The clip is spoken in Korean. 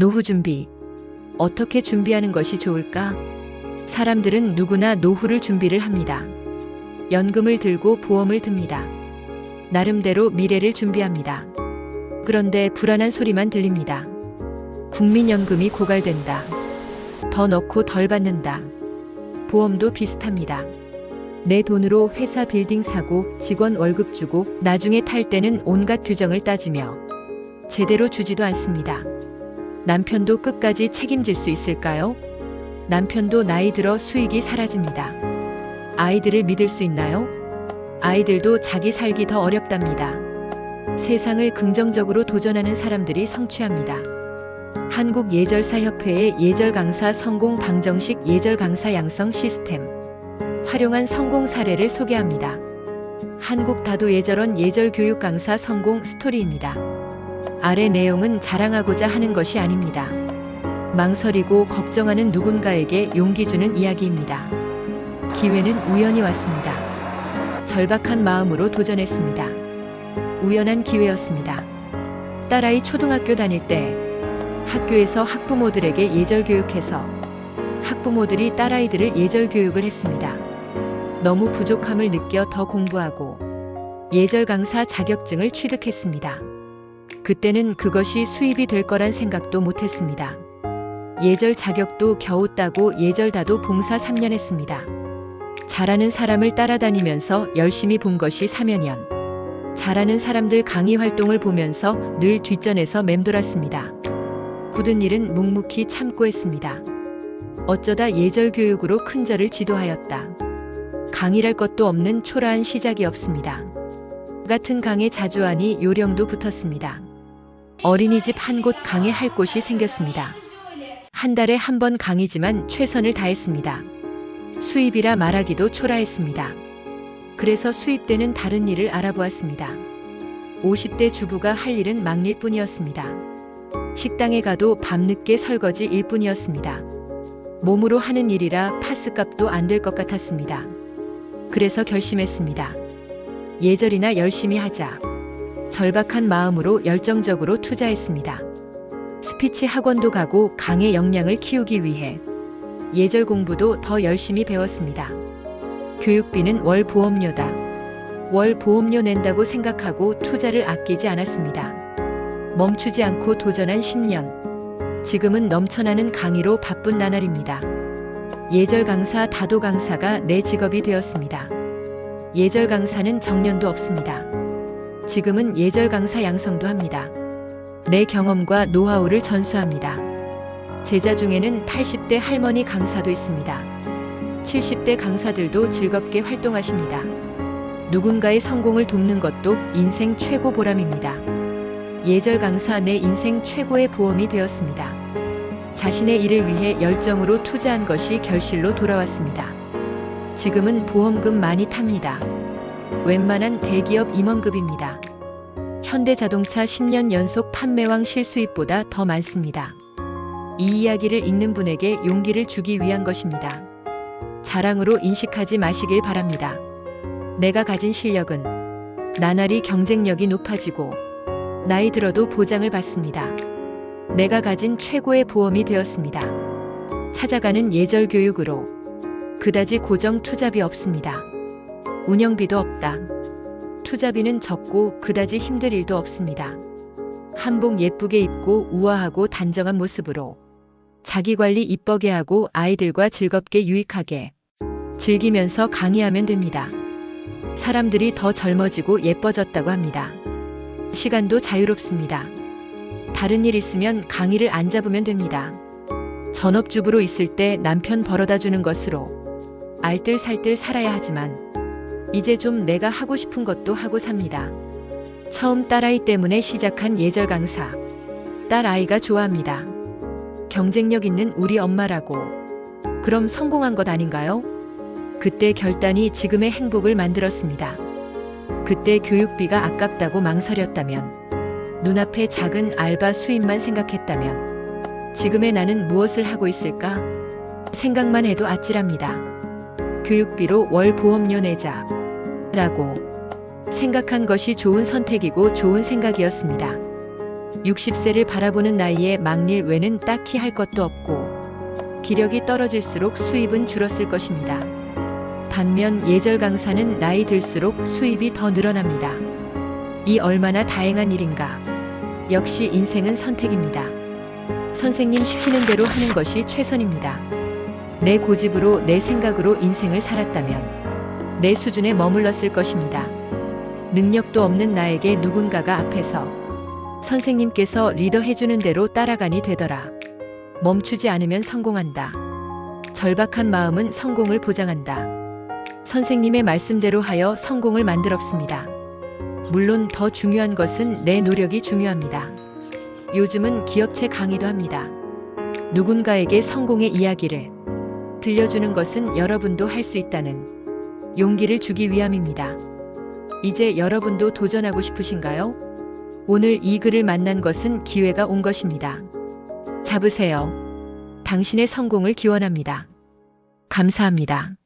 노후 준비. 어떻게 준비하는 것이 좋을까? 사람들은 누구나 노후를 준비를 합니다. 연금을 들고 보험을 듭니다. 나름대로 미래를 준비합니다. 그런데 불안한 소리만 들립니다. 국민연금이 고갈된다. 더 넣고 덜 받는다. 보험도 비슷합니다. 내 돈으로 회사 빌딩 사고 직원 월급 주고 나중에 탈 때는 온갖 규정을 따지며 제대로 주지도 않습니다. 남편도 끝까지 책임질 수 있을까요? 남편도 나이 들어 수익이 사라집니다. 아이들을 믿을 수 있나요? 아이들도 자기 살기 더 어렵답니다. 세상을 긍정적으로 도전하는 사람들이 성취합니다. 한국예절사협회의 예절강사 성공 방정식 예절강사 양성 시스템. 활용한 성공 사례를 소개합니다. 한국다도예절원 예절교육강사 성공 스토리입니다. 아래 내용은 자랑하고자 하는 것이 아닙니다. 망설이고 걱정하는 누군가에게 용기 주는 이야기입니다. 기회는 우연히 왔습니다. 절박한 마음으로 도전했습니다. 우연한 기회였습니다. 딸아이 초등학교 다닐 때 학교에서 학부모들에게 예절교육해서 학부모들이 딸아이들을 예절교육을 했습니다. 너무 부족함을 느껴 더 공부하고 예절강사 자격증을 취득했습니다. 그때는 그것이 수입이 될 거란 생각도 못했습니다. 예절 자격도 겨우 따고 예절다도 봉사 3년 했습니다. 잘하는 사람을 따라다니면서 열심히 본 것이 사면연. 잘하는 사람들 강의 활동을 보면서 늘 뒷전에서 맴돌았습니다. 굳은 일은 묵묵히 참고 했습니다. 어쩌다 예절 교육으로 큰 절을 지도하였다. 강의랄 것도 없는 초라한 시작이 없습니다. 같은 강에 자주 하니 요령도 붙었습니다. 어린이집 한 곳 강의할 곳이 생겼습니다. 한 달에 한 번 강의지만 최선을 다했습니다. 수입이라 말하기도 초라했습니다. 그래서 수입되는 다른 일을 알아보았습니다. 50대 주부가 할 일은 막일 뿐이었습니다. 식당에 가도 밤늦게 설거지 일 뿐이었습니다. 몸으로 하는 일이라 파스값도 안 될 것 같았습니다. 그래서 결심했습니다. 예절이나 열심히 하자. 절박한 마음으로 열정적으로 투자했습니다. 스피치 학원도 가고 강의 역량을 키우기 위해 예절 공부도 더 열심히 배웠습니다. 교육비는 월 보험료다. 월 보험료 낸다고 생각하고 투자를 아끼지 않았습니다. 멈추지 않고 도전한 10년. 지금은 넘쳐나는 강의로 바쁜 나날입니다. 예절 강사, 다도 강사가 내 직업이 되었습니다. 예절 강사는 정년도 없습니다. 지금은 예절 강사 양성도 합니다. 내 경험과 노하우를 전수합니다. 제자 중에는 80대 할머니 강사도 있습니다. 70대 강사들도 즐겁게 활동하십니다. 누군가의 성공을 돕는 것도 인생 최고 보람입니다. 예절 강사 내 인생 최고의 보험이 되었습니다. 자신의 일을 위해 열정으로 투자한 것이 결실로 돌아왔습니다. 지금은 보험금 많이 탑니다. 웬만한 대기업 임원급입니다. 현대자동차 10년 연속 판매왕 실수입보다 더 많습니다. 이 이야기를 읽는 분에게 용기를 주기 위한 것입니다. 자랑으로 인식하지 마시길 바랍니다. 내가 가진 실력은 나날이 경쟁력이 높아지고 나이 들어도 보장을 받습니다. 내가 가진 최고의 보험이 되었습니다. 찾아가는 예절 교육으로 그다지 고정 투자비 없습니다. 운영비도 없다. 투자비는 적고 그다지 힘들 일도 없습니다. 한복 예쁘게 입고 우아하고 단정한 모습으로 자기관리 이쁘게 하고 아이들과 즐겁게 유익하게 즐기면서 강의하면 됩니다. 사람들이 더 젊어지고 예뻐졌다고 합니다. 시간도 자유롭습니다. 다른 일 있으면 강의를 안 잡으면 됩니다. 전업주부로 있을 때 남편 벌어다 주는 것으로 알뜰살뜰 살아야 하지만 이제 좀 내가 하고 싶은 것도 하고 삽니다. 처음 딸아이 때문에 시작한 예절 강사. 딸아이가 좋아합니다. 경쟁력 있는 우리 엄마라고. 그럼 성공한 것 아닌가요? 그때 결단이 지금의 행복을 만들었습니다. 그때 교육비가 아깝다고 망설였다면, 눈앞에 작은 알바 수입만 생각했다면 지금의 나는 무엇을 하고 있을까? 생각만 해도 아찔합니다. 교육비로 월 보험료 내자 라고 생각한 것이 좋은 선택이고 좋은 생각이었습니다. 60세를 바라보는 나이에 막일 외는 딱히 할 것도 없고 기력이 떨어질수록 수입은 줄었을 것입니다. 반면 예절 강사는 나이 들수록 수입이 더 늘어납니다. 이 얼마나 다행한 일인가. 역시 인생은 선택입니다. 선생님 시키는 대로 하는 것이 최선입니다. 내 고집으로 내 생각으로 인생을 살았다면 내 수준에 머물렀을 것입니다. 능력도 없는 나에게 누군가가 앞에서 선생님께서 리더해주는 대로 따라가니 되더라. 멈추지 않으면 성공한다. 절박한 마음은 성공을 보장한다. 선생님의 말씀대로 하여 성공을 만들었습니다. 물론 더 중요한 것은 내 노력이 중요합니다. 요즘은 기업체 강의도 합니다. 누군가에게 성공의 이야기를 들려주는 것은 여러분도 할 수 있다는 용기를 주기 위함입니다. 이제 여러분도 도전하고 싶으신가요? 오늘 이 글을 만난 것은 기회가 온 것입니다. 잡으세요. 당신의 성공을 기원합니다. 감사합니다.